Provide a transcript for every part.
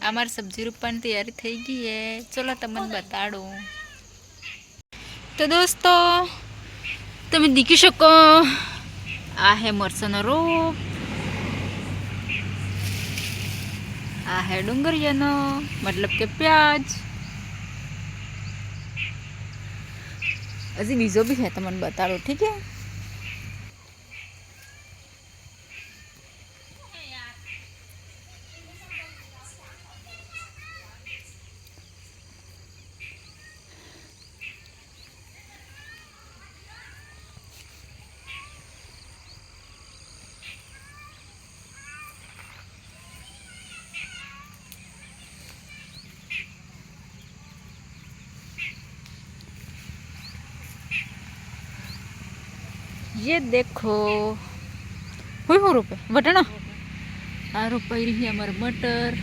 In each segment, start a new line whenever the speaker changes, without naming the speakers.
અમાર सब्जी रूपવાની तैयारी થઈ ગઈ है। चलो તમને બતાડું। तो दोस्तों તમે દેખી શકો આ હે મરચાનો રોપ, આ હે ડુંગળીયાનો मतलब કે प्याज। अजी बीजो भी है તમને બતાડો, ठीक है। ये देखो हो रुपए बटना आ रुपई रही हमारे मटर।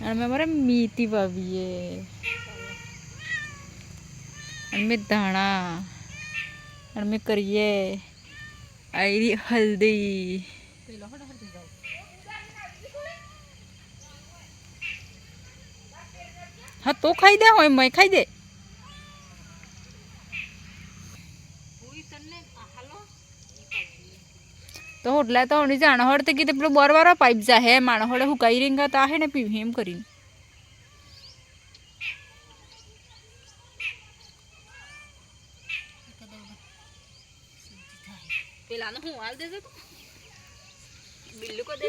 और मैं हमारे मीठी भाभी है और मैं धाना और मैं करिए आई हल्दी। हाँ तो खाई दे हो मैं खाई दे तो होटला तो होनी जाना होड़ते कि पेलो बार बार पाइप जा है माण होड़े हुकाई रेंगा तो आहे ने पी हेम करी पेला ने हूं आल दे दे तो बिल्लू को दे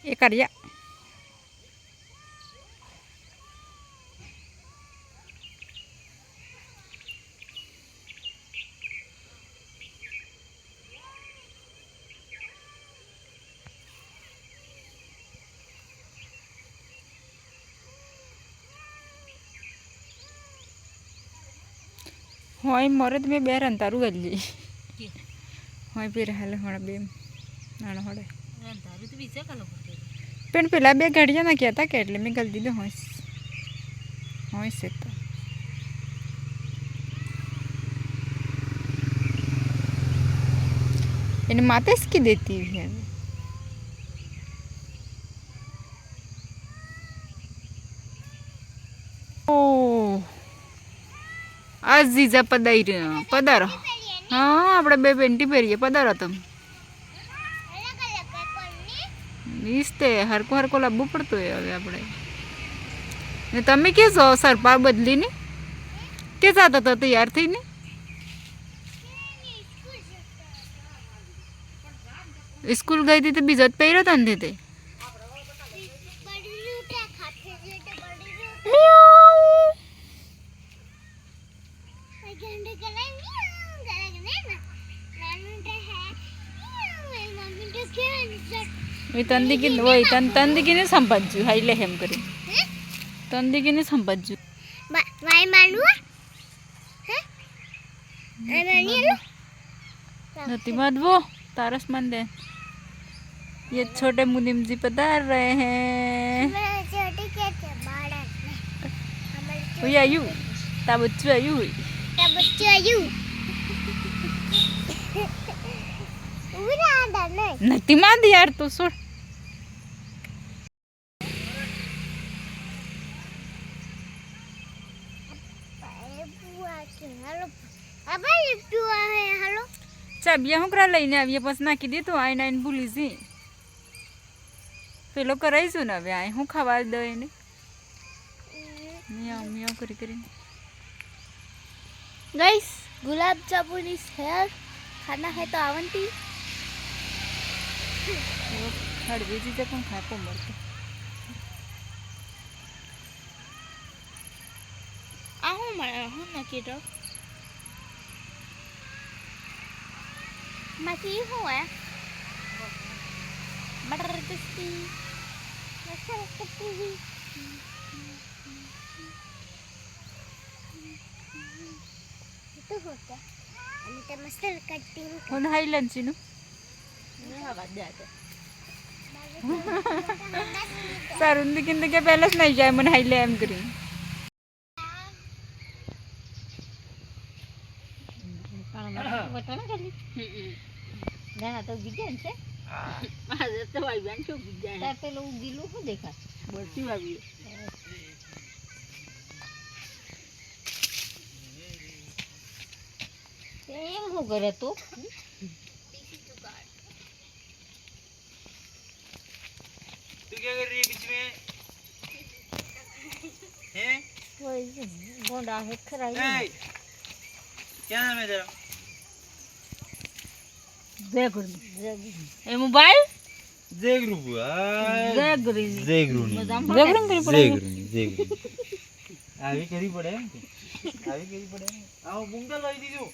ये करिया होय मरे तो मैं बेर अंतारू गली होय पे रहले होड़ा बे नाना होड़े अंतारू तो बीचा कलो पेन पेला बे गाड़िया ना किया था केटले में गलती दे होय होय से तो इन माते इसकी देती है ओ आज जीजा पधारो। हाँ આપણે બે પેન્ટી પહેરીએ પધારો તમે ઈસ્તે હરકો હરકો લાવવું પડતું હોય હવે આપણે ને તમે કે છો સરપા બદલીને કે જાતા હતા તૈયાર થઈને સ્કૂલ ગઈ હતી તો બીજો જ પહેર્યો હતા ને તે तंदी की वही तंदी की नहीं संपज्जू हाई ले हम करें तंदी की नहीं संपज्जू
वाई मानू हैं मानी लो
नती मत वो तारस मन दे ये छोटे मुनिम जी पधार रहे हैं
छोटे के बड़ा
वो आयु ताबच्चू आयु हुई
ताबच्चू आयु उरा आंदा नहीं
नती मान दी यार तो सुन चाबिया हूँ करा लईने आविए बस नाखी दी तो आई नाइन भूली सी पेलो कराई सुन अबे आए हूँ खवा दो इन्हें मियाँ मियाँ करी करी
गाइस गुलाब जामुन इस हेयर खाना है तो आवंती
हड़वी चीज़ कौन खाए को मरते
आहू मरा हूँ ना किधर masih ihu ya berarti masalah ketiwi itu hoga kita masalah ketiwi
कौन हाईलैंड सी नु
ini हवा जाते
सारुंदी किंतु क्या पहले नहीं जाए मन हाईलैंड करी
તો ગીગન છે આ તો ભાઈ બેન શું ગીગન તાર પેલું ગીલું શું દેખાય બળતી આવી એમ શું કરે તું
तू क्या कर रही है बीच में हैं
गोंडा है खराई
ए, क्या नाम है तेरा
जय गुरु ए मोबाइल
जय गुरु
जय गुरु
जय गुरु जय गुरु આવી કરી પડે એમ કે આવી કરી પડે આવો મૂંગા લઈ દીધો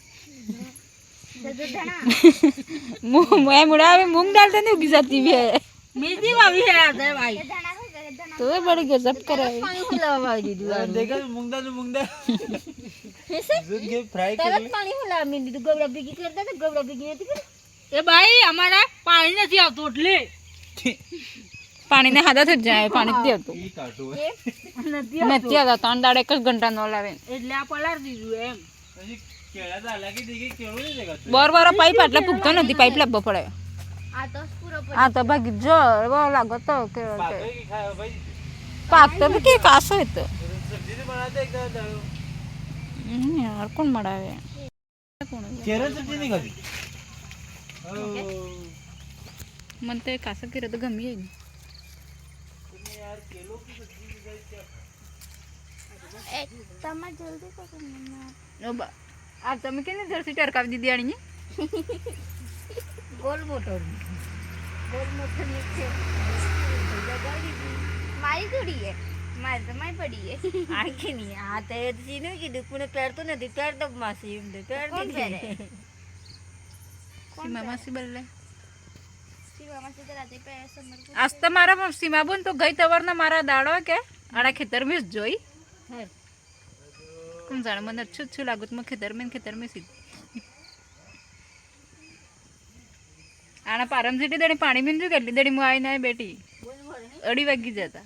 मैं मुड़ावे मूंग डालते नहीं उगी जाती भी है
मेरी भाभी है आदे भाई
तो ये बड़ी गजब करे
पानी हुलावा दीदी
देखा मूंगदा
ऐसे
दूध के फ्राई कर
तरत
ले
पानी हुला में दीदी गोबरा बिगी करता तो गोबरा बिगी नहीं कर ए भाई हमारा पानी नहीं આવતો એટલે
पानी ने हादा थ जाए पानी दे तो
ई काटो
નથી
નથી આવતા ત્રણ દાડે એક જ ઘંટા નો લાવે
એટલે આ પલાર દીધું એમ
પછી કેળા દાલા કે દેખે કેળો નહીં દેખાતો
બોર પાઇપ આટલે પૂગતો નથી પાઇપ લાવવો પડે
આ તો પૂરો
આ તો ભાગી જો એવો લાગો તો કે
પાકે की खाओ भाई
પાક તો કે કાસો હતો
सब्जी तो बनाते एक दाल
યાર કોણ મડાવે
केरल सब्जी नहीं खाती
મને તો એ કાસો કરે તો ગમી જાય
यार केलों की सब्जी भी गाइस क्या
એક તમાર જલ્દી કરો મમ્મા
આ તમે કેને જર્સી ટરકાવી દીધી આણીએ
ગોલ મોટર નીચે
મારી થોડી હે મારી તો મારી પડી હે
આખી ની આ તે જીનું કીધું કોને પહેરતો નથી પહેર દબ માસી એમ દે પહેર
કોણ
દે
પહેરે?
સીમા માસી બોલે
શિવામાં તો રાતે પે સમર
આજ તો મારા સીમા બોન તો ગઈ તવરના મારા દાડો કે આડા ખેતર में જોઈ
હે
કોણ જાણે મને અચ્છું અચ્છું લાગુ તો ખેતર में સીધી આના પારમ સીટી દડી પાણી મીન જો કેટલી દડી હું આવીને બેટી 2:30 વાગી જતા